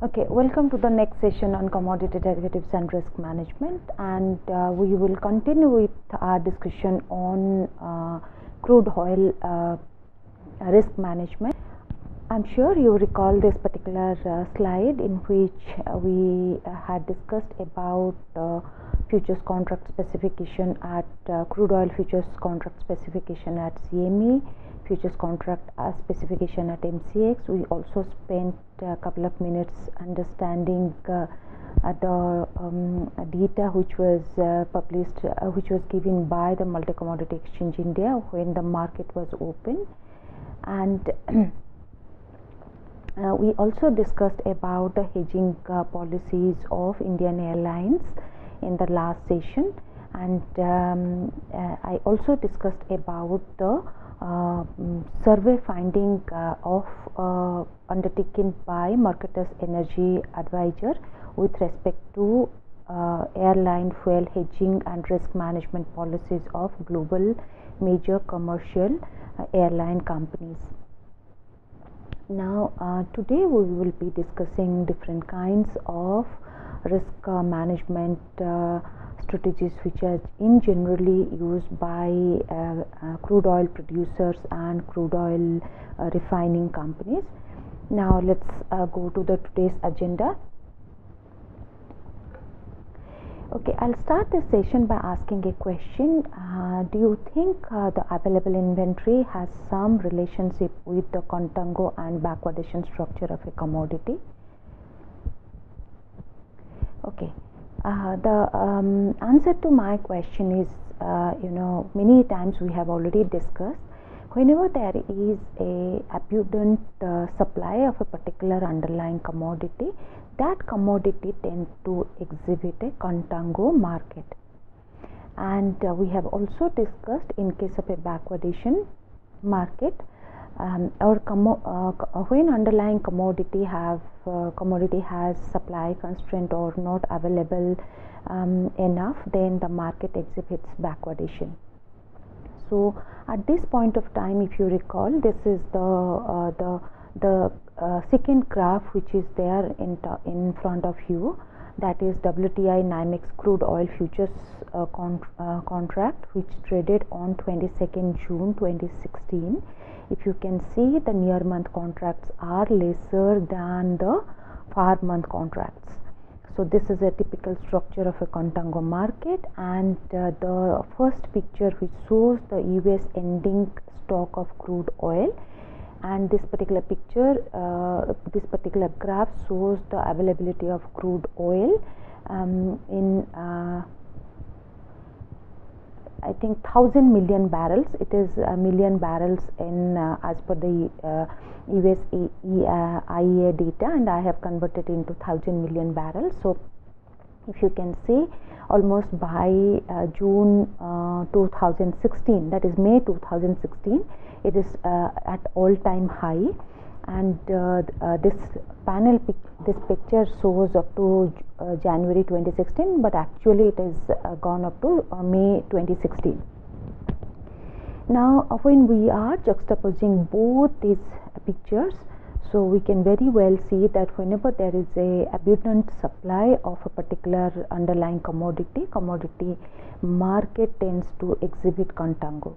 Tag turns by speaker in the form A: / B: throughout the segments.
A: Okay, welcome to the next session on commodity derivatives and risk management, and we will continue with our discussion on crude oil risk management. I'm sure you recall this particular slide in which we had discussed about futures contract specification at crude oil futures contract specification at CME, futures contract specification at MCX. We also spent a couple of minutes understanding the data which was published, which was given by the Multi Commodity Exchange India when the market was open, and we also discussed about the hedging policies of Indian Airlines in the last session, and I also discussed about the survey finding of undertaken by Marketers Energy Advisor with respect to airline fuel hedging and risk management policies of global major commercial airline companies. Now today we will be discussing different kinds of risk management strategies which are generally used by crude oil producers and crude oil refining companies. Now let's go to the today's agenda. Okay, I'll start this session by asking a question. Do you think the available inventory has some relationship with the contango and backwardation structure of a commodity? Okay, the answer to my question is, many times we have already discussed, whenever there is a abundant supply of a particular underlying commodity, that commodity tends to exhibit a contango market. And we have also discussed, in case of a backwardation market, or when underlying commodity has supply constraint or not available enough, then the market exhibits backwardation. So at this point of time, if you recall, this is the second graph which is there in front of you, that is WTI NYMEX crude oil futures contract, which traded on 22nd June 2016. If you can see, the near month contracts are lesser than the far month contracts. So this is a typical structure of a contango market, and the first picture which shows the US ending stock of crude oil, and this particular picture, this particular graph shows the availability of crude oil in I think 1,000 million barrels. It is a million barrels in as per the US IEA data, and I have converted into 1,000 million barrels. So if you can see, almost by June 2016, that is May 2016, it is at all-time high, and this picture shows up to January 2016, but actually it is gone up to May 2016. Now when we are juxtaposing both these pictures, so we can very well see that whenever there is a abundant supply of a particular underlying commodity market tends to exhibit contango.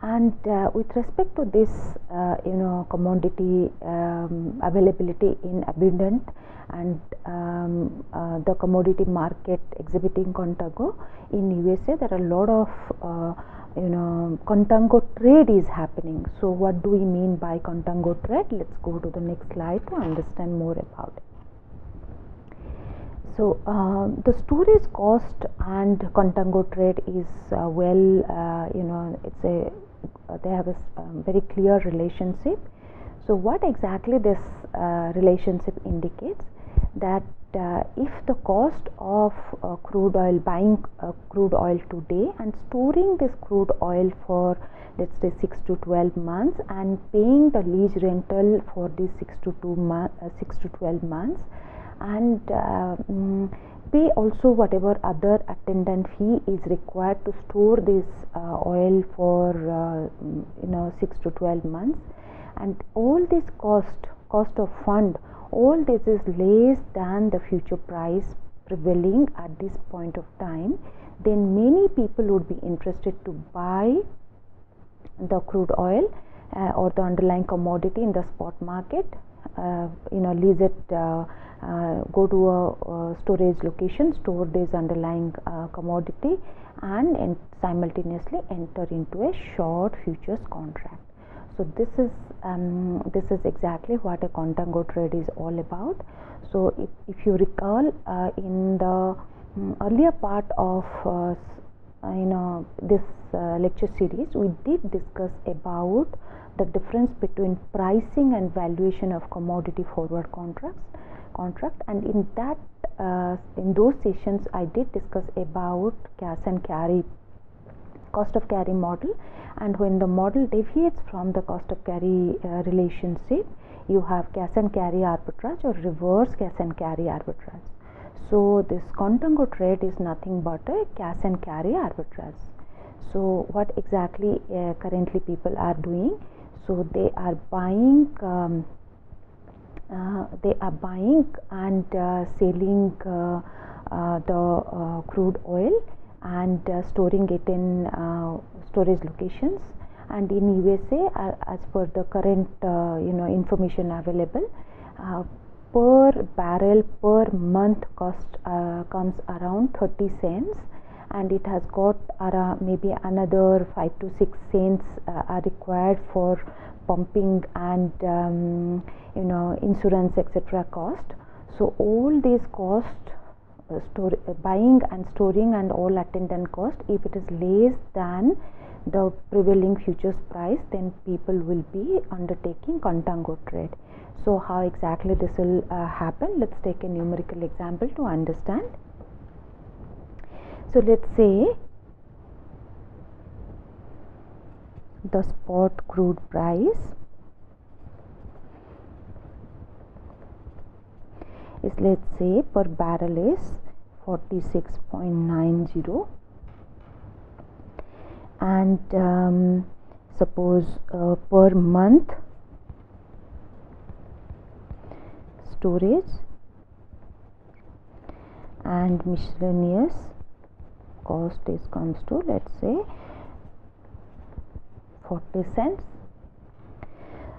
A: And with respect to this commodity availability in abundant and the commodity market exhibiting contango in USA, there are a lot of contango trade is happening. So what do we mean by contango trade? Let's go to the next slide to understand more about it. So the storage cost and contango trade is they have a very clear relationship. So what exactly this relationship indicates? That if the cost of crude oil, buying crude oil today and storing this crude oil for, let's say, 6 to 12 months and paying the lease rental for these 6 to 12 months, and pay also whatever other attendant fee is required to store this oil for 6 to 12 months, and all this cost of fund all this is less than the future price prevailing at this point of time, then many people would be interested to buy the crude oil or the underlying commodity in the spot market, lease it, go to a storage location, store this underlying commodity, and simultaneously enter into a short futures contract. So this is exactly what a contango trade is all about. So if you recall, in the earlier part of this lecture series, we did discuss about the difference between pricing and valuation of commodity forward contract, and in those sessions I did discuss about cash and carry, cost of carry model, and when the model deviates from the cost of carry relationship, you have cash and carry arbitrage or reverse cash and carry arbitrage. So this contango trade is nothing but a cash and carry arbitrage. So what exactly currently people are doing? So they are buying and selling the crude oil and storing it in storage locations. And in USA, as per the current information available, per barrel per month cost comes around 30 cents, and it has got maybe another 5 to 6 cents are required for pumping and insurance etc. cost. So all these costs, buying and storing and all attendant cost, if it is less than the prevailing futures price, then people will be undertaking contango trade. So how exactly this will happen? Let's take a numerical example to understand. So let's say the spot crude price is, let's say, per barrel is 46.90, and suppose per month storage and miscellaneous cost comes to, let's say, 40 cents,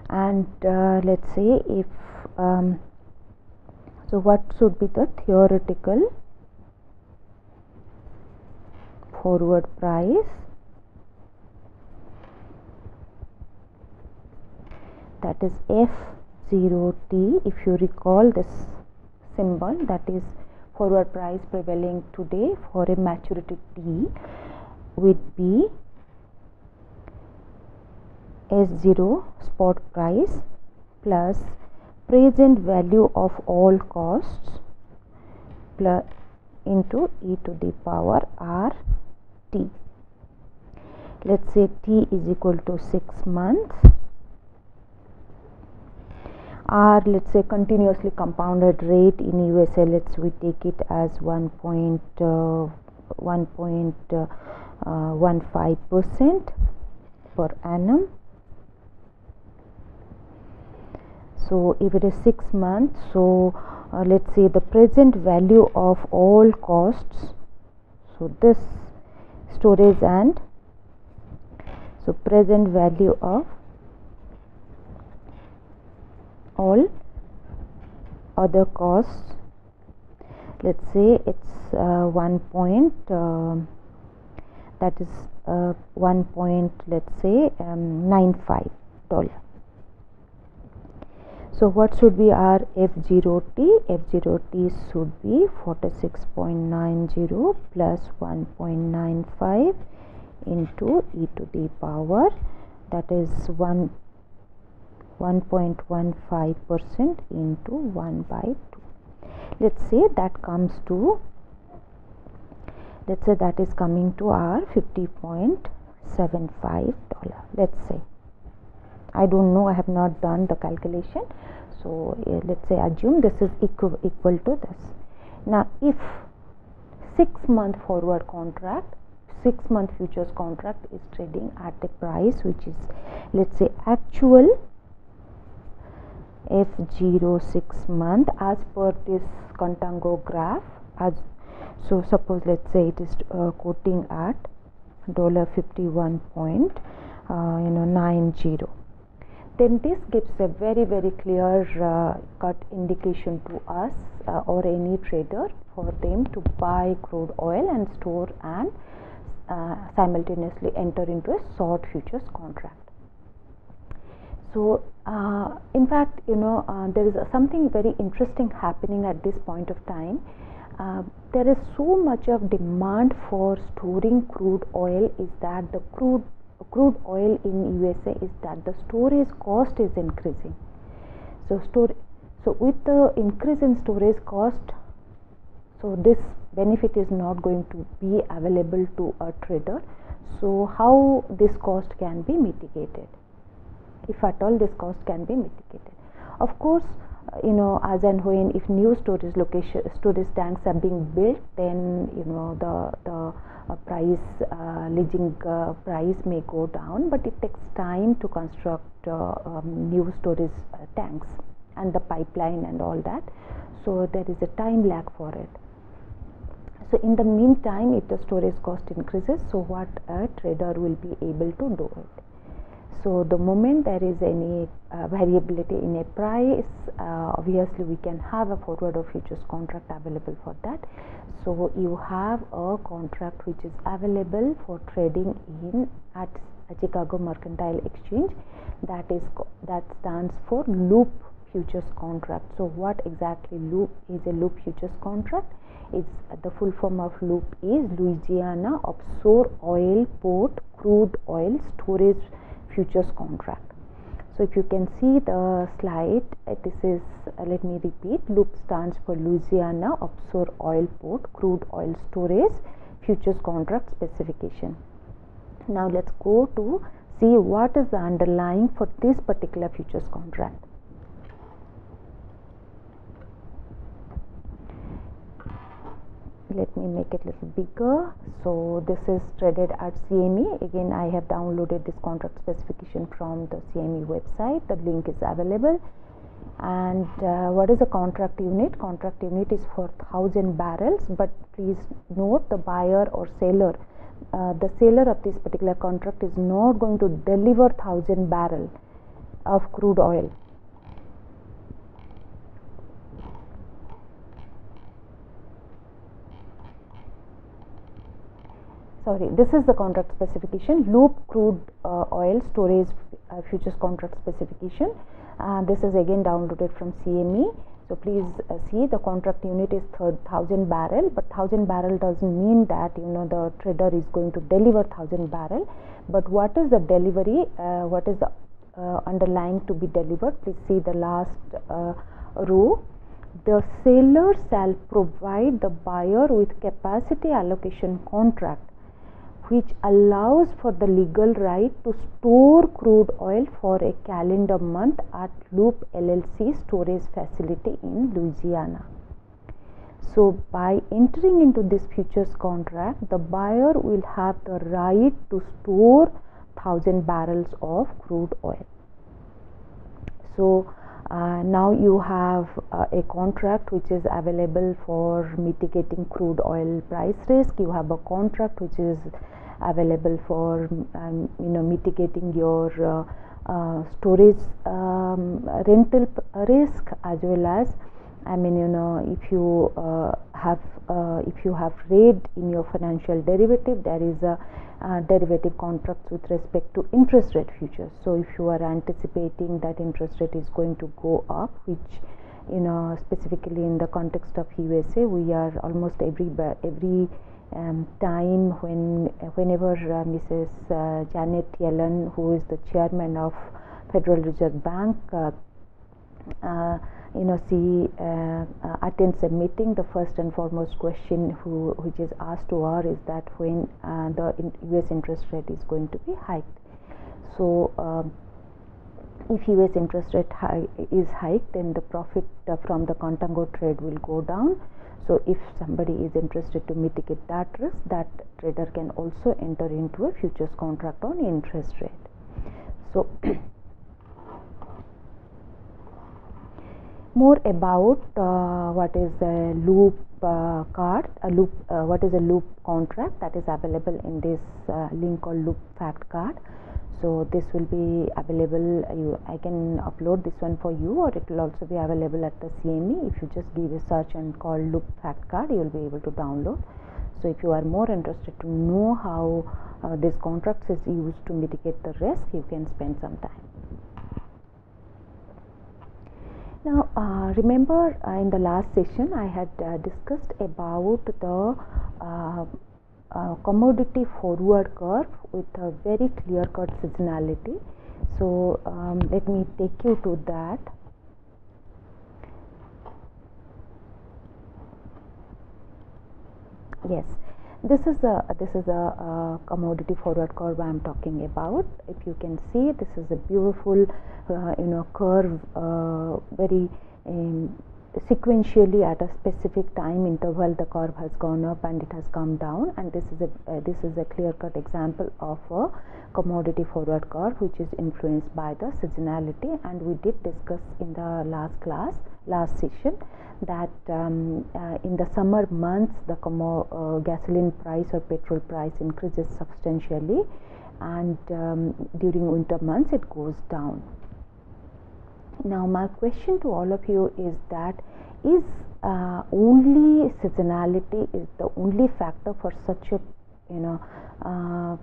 A: and let's say if so what should be the theoretical forward price? That is F0T. If you recall this symbol, that is forward price prevailing today for a maturity T, would be S0 spot price plus present value of all costs plus into e to the power RT. Let's say T is equal to 6 months, or let's say continuously compounded rate in USA, we take it as 1.15% per annum. So if it is 6 months, so let's say the present value of all costs, so this storage and so present value of all other costs, let's say it's that is 1. Let's say $95. So what should be our F0T? F0T should be 46.90 plus 1.95 into e to the power, that is 1.15% into 1 by 2. Let's say that comes to, let's say that is coming to our $50.75. Let's say, I don't know, I have not done the calculation, so let's say assume this is equal to this. Now if 6 month forward contract, 6 month futures contract is trading at a price which is, let's say, actual F06 month as per this Contango graph. So suppose let's say it is quoting at $51.90. Then this gives a very clear cut indication to us or any trader for them to buy crude oil and store and simultaneously enter into a short futures contract. So in fact, there is something very interesting happening at this point of time. There is so much of demand for storing crude oil is that the crude oil in USA is that the storage cost is increasing. So with the increase in storage cost, so this benefit is not going to be available to a trader. So how this cost can be mitigated, if at all this cost can be mitigated? Of course, as and when if new storage tanks are being built, then the price leasing price may go down, but it takes time to construct new storage tanks and the pipeline and all that. So there is a time lag for it. So in the meantime, if the storage cost increases, so what a trader will be able to do it. So the moment there is any variability in a price, obviously we can have a forward or futures contract available for that. So you have a contract which is available for trading at Chicago Mercantile Exchange, that stands for loop futures contract. So what exactly loop is a loop futures contract? It's the full form of loop is Louisiana Offshore Oil Port Crude Oil Storage Futures Contract. So if you can see the slide, this is let me repeat, loop stands for Louisiana Offshore Oil Port Crude Oil Storage Futures Contract specification. Now let's go to see what is the underlying for this particular futures contract. Let me make it a little bigger. So this is traded at CME. Again, I have downloaded this contract specification from the CME website. The link is available. And what is a contract unit? Contract unit is for 1000 barrels, but please note the buyer or seller, the seller of this particular contract is not going to deliver 1000 barrels of crude oil. Sorry, this is the contract specification, loop crude oil storage futures contract specification. This is again downloaded from CME. So please see the contract unit is 1000 barrel, but 1000 barrel doesn't mean that the trader is going to deliver 1000 barrel. But what is the delivery? What is the underlying to be delivered? Please see the last row. The seller shall provide the buyer with capacity allocation contract, which allows for the legal right to store crude oil for a calendar month at Loop LLC storage facility in Louisiana. So by entering into this futures contract, the buyer will have the right to store 1000 barrels of crude oil. So now you have a contract which is available for mitigating crude oil price risk. You have a contract which is available for mitigating your storage rental risk, as well as if you have read in your financial derivative, there is a derivative contracts with respect to interest rate futures. So if you are anticipating that interest rate is going to go up, which specifically in the context of USA, we are almost every time whenever Mrs. Janet Yellen, who is the chairman of Federal Reserve Bank, she attends a meeting, the first and foremost question which is asked to her is that when the US interest rate is going to be hiked. So if US interest rate is hiked, then the profit from the Contango trade will go down. So if somebody is interested to mitigate that risk, that trader can also enter into a futures contract on interest rate. So more about what is a loop what is a loop contract that is available in this link called loop fact card. So this will be available, I can upload this one for you, or it will also be available at the CME. If you just give a search and call loop fact card, you will be able to download. So if you are more interested to know how this contract is used to mitigate the risk, you can spend some time. Now remember in the last session I had discussed about the commodity forward curve with a very clear cut seasonality. So let me take you to that. Yes, this is a commodity forward curve I am talking about. If you can see, this is a beautiful curve, very sequentially at a specific time interval the curve has gone up and it has come down, and this is a clear cut example of a commodity forward curve which is influenced by the seasonality. And we did discuss in the last session that in the summer months the gasoline price or petrol price increases substantially, and during winter months it goes down. Now my question to all of you is that is only seasonality is the only factor for such a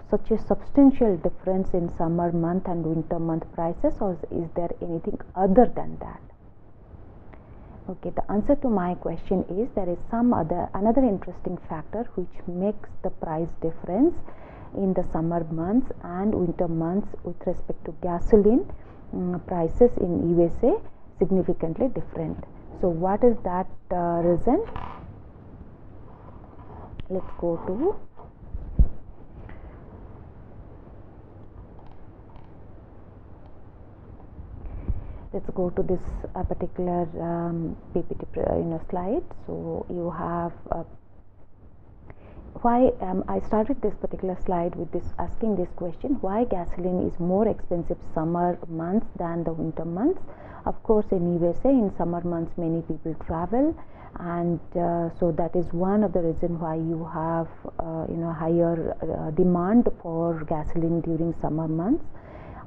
A: such a substantial difference in summer month and winter month prices, or is there anything other than that? Okay, the answer to my question is there is another interesting factor which makes the price difference in the summer months and winter months with respect to gasoline prices in USA significantly different. So what is that reason? Let's go to this particular PPT slide. So you have why I started this particular slide with this asking this question: why gasoline is more expensive summer months than the winter months? Of course, in USA in summer months many people travel, and so that is one of the reason why you have higher demand for gasoline during summer months.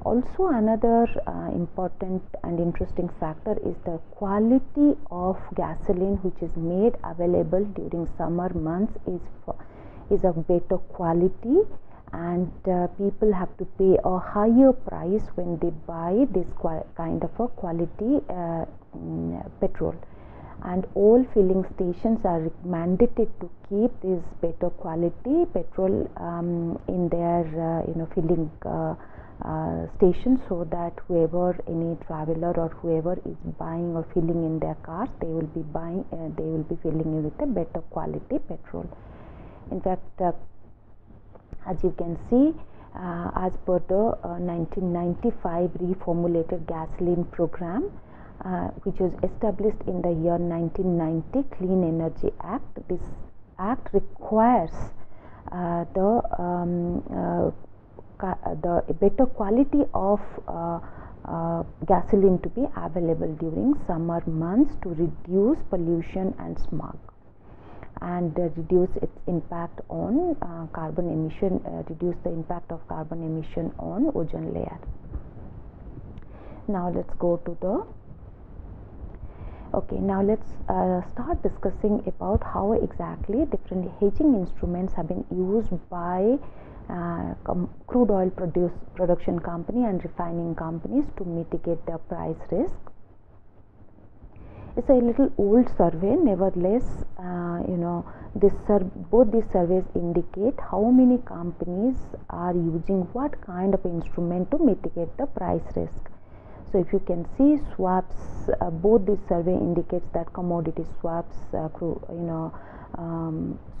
A: Also, another important and interesting factor is the quality of gasoline which is made available during summer months is of better quality, and people have to pay a higher price when they buy this kind of a quality petrol, and all filling stations are mandated to keep this better quality petrol in their filling station, so that whoever any traveler or whoever is buying or filling in their cars, they will be filling in with a better quality petrol. In fact, as you can see, as per the 1995 reformulated gasoline program, which was established in the year 1990 Clean Energy Act, this act requires the better quality of gasoline to be available during summer months to reduce pollution and smog, and reduce its impact on carbon emission, reduce the impact of carbon emission on ozone layer. Now let's go to the now let's start discussing about how exactly different hedging instruments have been used by crude oil production company and refining companies to mitigate their price risk. It's a little old survey, nevertheless both these surveys indicate how many companies are using what kind of instrument to mitigate the price risk. So if you can see swaps, both this survey indicates that commodity swaps,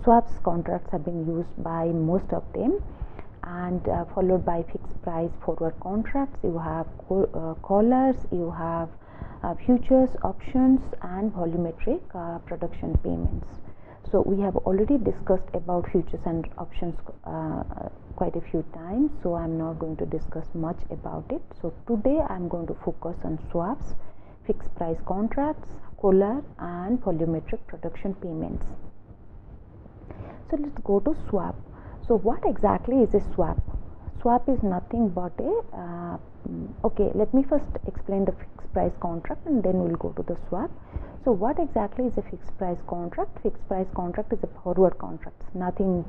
A: swaps contracts have been used by most of them, and followed by fixed price forward contracts. You have collars, you have futures, options, and volumetric production payments. So we have already discussed about futures and options quite a few times, so I'm not going to discuss much about it. So today I'm going to focus on swaps, fixed price contracts, collar and volumetric production payments. So let's go to swap. So what exactly is a swap? Swap is nothing but a okay, let me first explain the fixed price contract and then we'll go to the swap. So what exactly is a fixed price contract? Fixed price contract is a forward contract, nothing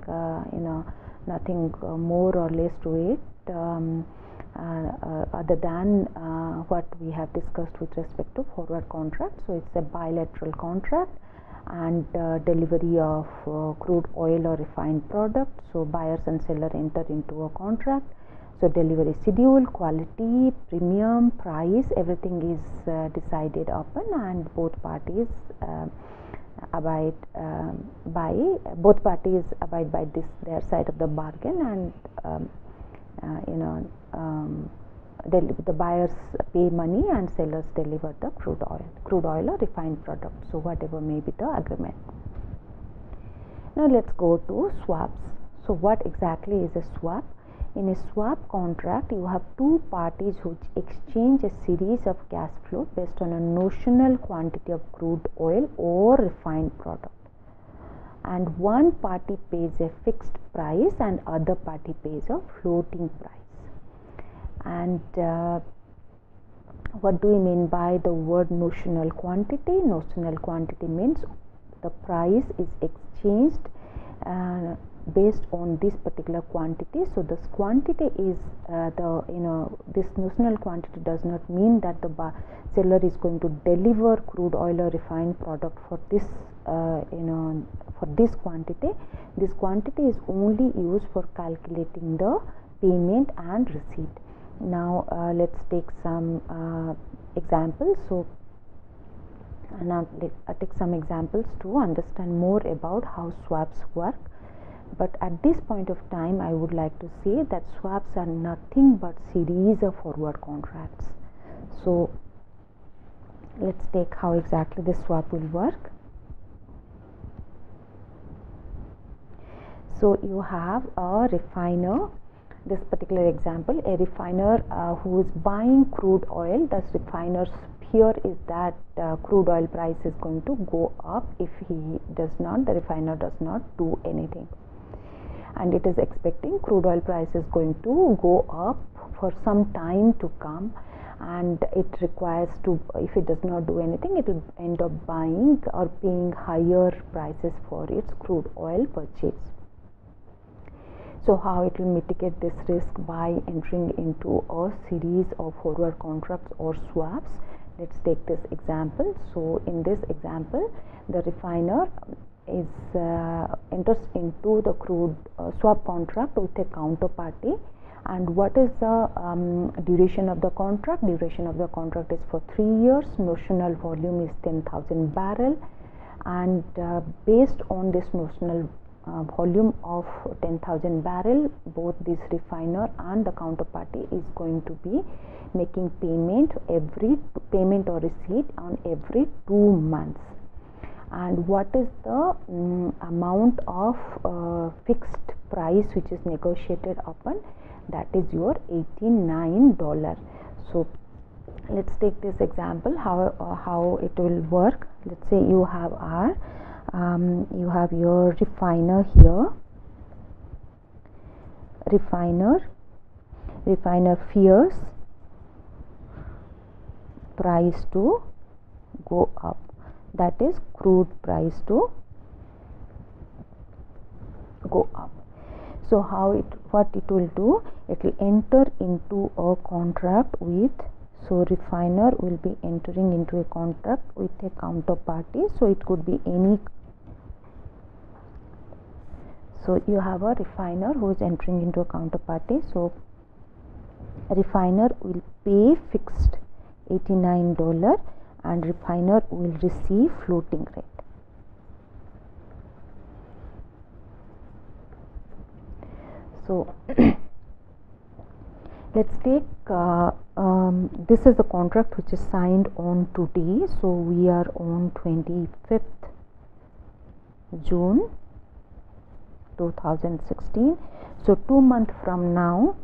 A: nothing more or less to it other than what we have discussed with respect to forward contract. So it's a bilateral contract and delivery of crude oil or refined product. So buyers and seller enter into a contract. So delivery schedule, quality, premium, price, everything is decided upon, and both parties abide by this their side of the bargain, and the buyers pay money and sellers deliver the crude oil or refined product. So whatever may be the agreement. Now let's go to swaps. So what exactly is a swap? In a swap contract, you have two parties which exchange a series of cash flow based on a notional quantity of crude oil or refined product, and one party pays a fixed price and other party pays a floating price. And what do we mean by the word notional quantity? Notional quantity means the price is exchanged based on this particular quantity. So this quantity is this notional quantity does not mean that the seller is going to deliver crude oil or refined product for this for this quantity. This quantity is only used for calculating the payment and receipt. Now let's take some examples. So now I'll take some examples to understand more about how swaps work. But at this point of time, I would like to say that swaps are nothing but series of forward contracts. So let's take how exactly this swap will work. So you have a refiner, this particular example, a refiner who is buying crude oil. The refiner's fear is that crude oil price is going to go up if the refiner does not do anything, and it is expecting crude oil price is going to go up for some time to come, and it requires to, if it does not do anything, it will end up buying or paying higher prices for its crude oil purchase. So how it will mitigate this risk? By entering into a series of forward contracts or swaps. Let's take this example. So in this example, the refiner enters into the crude swap contract with a counterparty. And what is the duration of the contract? Duration of the contract is for 3 years. Notional volume is 10,000 barrel, and based on this notional volume of 10,000 barrel, both this refiner and the counterparty is going to be making payment or receipt on every 2 months. And what is the amount of fixed price which is negotiated upon? That is your $89. So let's take this example, how it will work. Let's say you have you have your refiner here. Refiner fears price to go up, that is crude price to go up. So what it will do, it will enter into a contract with, so refiner will be entering into a contract with a counterparty. So it could be any, so you have a refiner who is entering into a counterparty. So a refiner will pay fixed $89 and refiner will receive floating rate. So let's take this is the contract which is signed on today. So we are on 25th June 2016. So 2 months from now,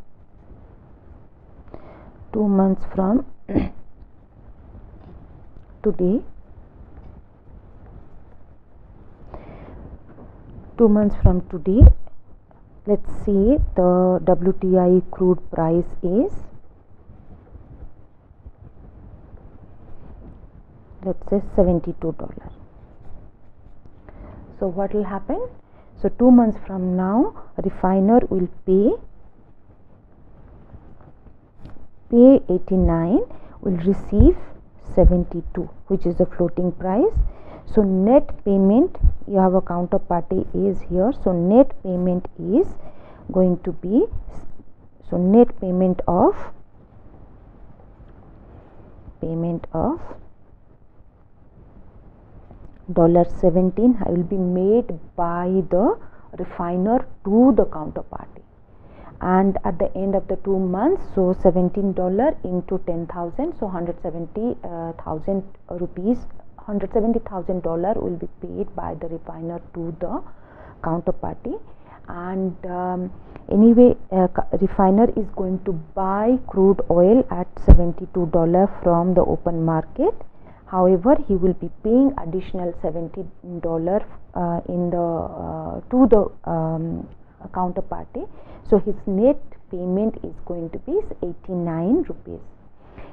A: 2 months from today, 2 months from today, let's see the WTI crude price is, let's say $72. So what will happen? So 2 months from now, a refiner will pay 89, will receive 72, which is the floating price. So net payment, you have a counterparty is here, so net payment is going to be, so net payment of $17 will be made by the refiner to the counterparty, and at the end of the 2 months, so $17 into 10,000, so 170,000 rupees, $170,000 will be paid by the refiner to the counterparty. And anyway, refiner is going to buy crude oil at $72 from the open market. However, he will be paying additional $70 in the to the counterparty. So his net payment is going to be 89 rupees.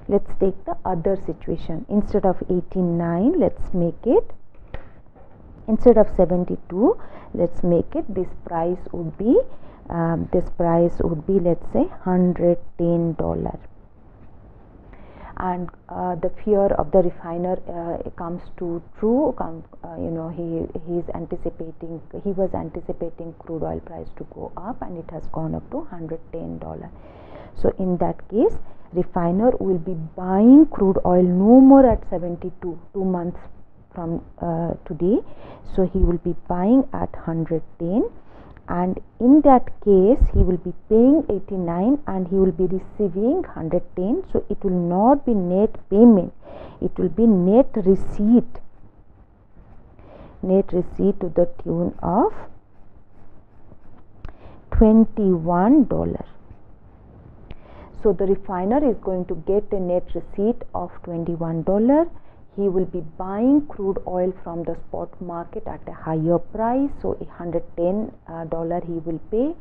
A: Let's take the other situation. Instead of 89, let's make it, instead of 72, let's make it, this price would be let's say $110. And the fear of the refiner comes to true. You know, he was anticipating crude oil price to go up, and it has gone up to $110. So in that case, refiner will be buying crude oil no more at 72 2 months from today. So he will be buying at 110, and in that case he will be paying 89 and he will be receiving 110. So it will not be net payment, it will be net receipt to the tune of $21. So the refiner is going to get a net receipt of $21. He will be buying crude oil from the spot market at a higher price, so $110 he will pay.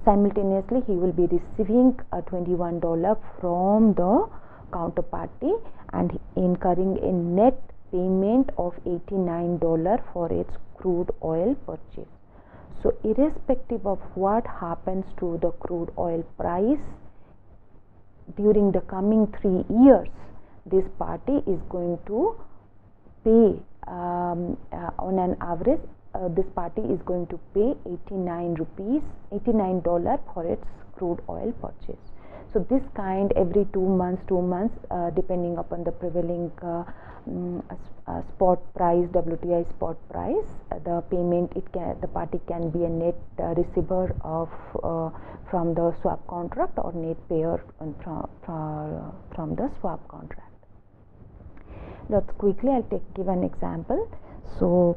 A: Simultaneously he will be receiving $21 from the counterparty and incurring a net payment of $89 for its crude oil purchase. So irrespective of what happens to the crude oil price during the coming 3 years, this party is going to pay on an average, this party is going to pay $89 for its crude oil purchase. So this kind, every 2 months, depending upon the prevailing spot price, WTI spot price, the payment, the party can be a net receiver of from the swap contract or net payer from the swap contract. Let's quickly, I'll give an example. So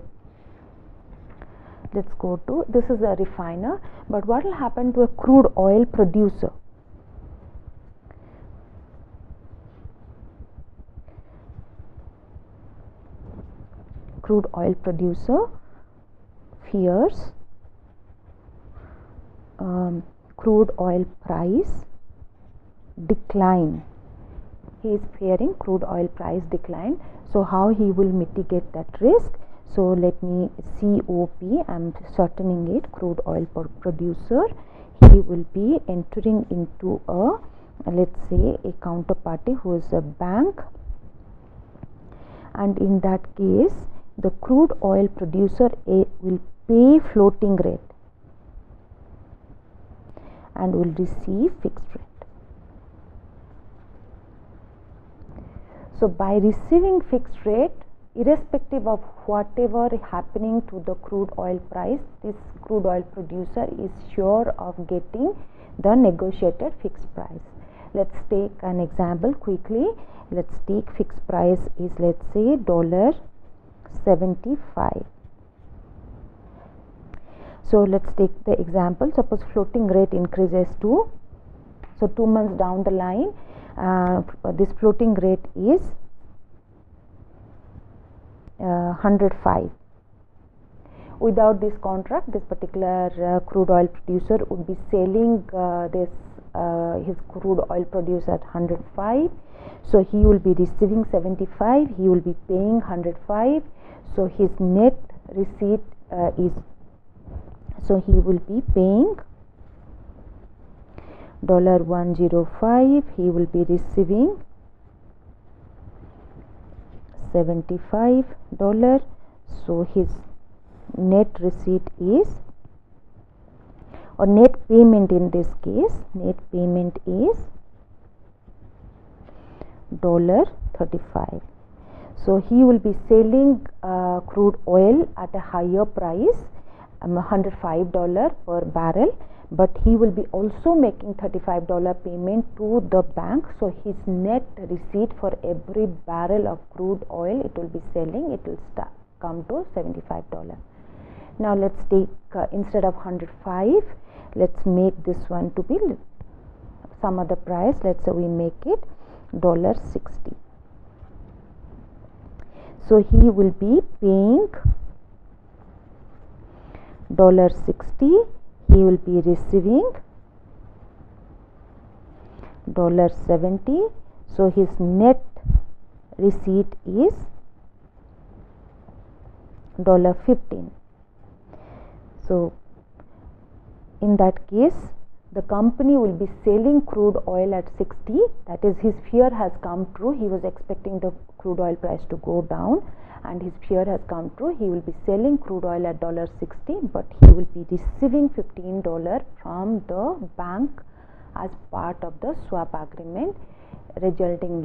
A: let's go to, this is a refiner, but what will happen to a crude oil producer? Crude oil producer fears crude oil price decline. He is fearing crude oil price decline. So how he will mitigate that risk? So let me COP, I'm shortening it, crude oil producer. He will be entering into a, let's say, a counterparty who is a bank, and in that case the crude oil producer will pay floating rate and will receive fixed rate. So by receiving fixed rate, irrespective of whatever happening to the crude oil price, this crude oil producer is sure of getting the negotiated fixed price. Let's take an example quickly. Let's take fixed price is, let's say, $75. So let's take the example. Suppose floating rate increases to, so 2 months down the line, this floating rate is 105. Without this contract, this particular crude oil producer would be selling his crude oil produce at 105. So he will be receiving 75, he will be paying 105. So his net receipt so he will be paying $105, he will be receiving $75. So his net receipt is, or net payment in this case, net payment is $35. So he will be selling crude oil at a higher price, $105 per barrel, but he will be also making $35 payment to the bank. So his net receipt for every barrel of crude oil it will be selling, it will come to $75. Now let's take instead of 105, let's make this one to be some other price. Let's say we make it $60. So he will be paying $60, he will be receiving $70. So his net receipt is $15. So in that case, the company will be selling crude oil at 60. That is, his fear has come true. He was expecting the crude oil price to go down, and his fear has come true. He will be selling crude oil at $60, but he will be receiving $15 from the bank as part of the swap agreement, resulting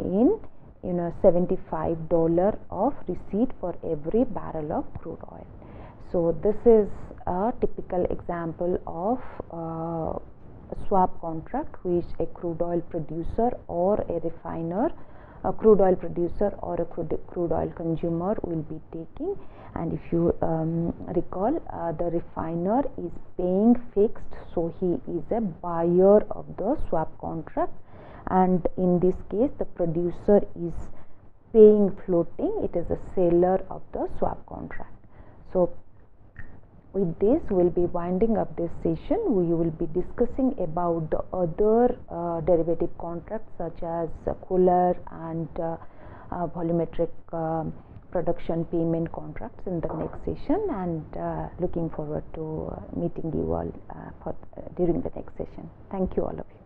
A: in $75 of receipt for every barrel of crude oil. So this is a typical example of a swap contract which a crude oil producer or a refiner, a crude oil producer or a crude oil consumer will be taking. And if you recall, the refiner is paying fixed, so he is a buyer of the swap contract, and in this case the producer is paying floating, it is a seller of the swap contract. So with this, we'll be winding up this session. We will be discussing about the other derivative contracts such as Kohler and volumetric production payment contracts in the next session, and looking forward to meeting you all during the next session. Thank you all of you.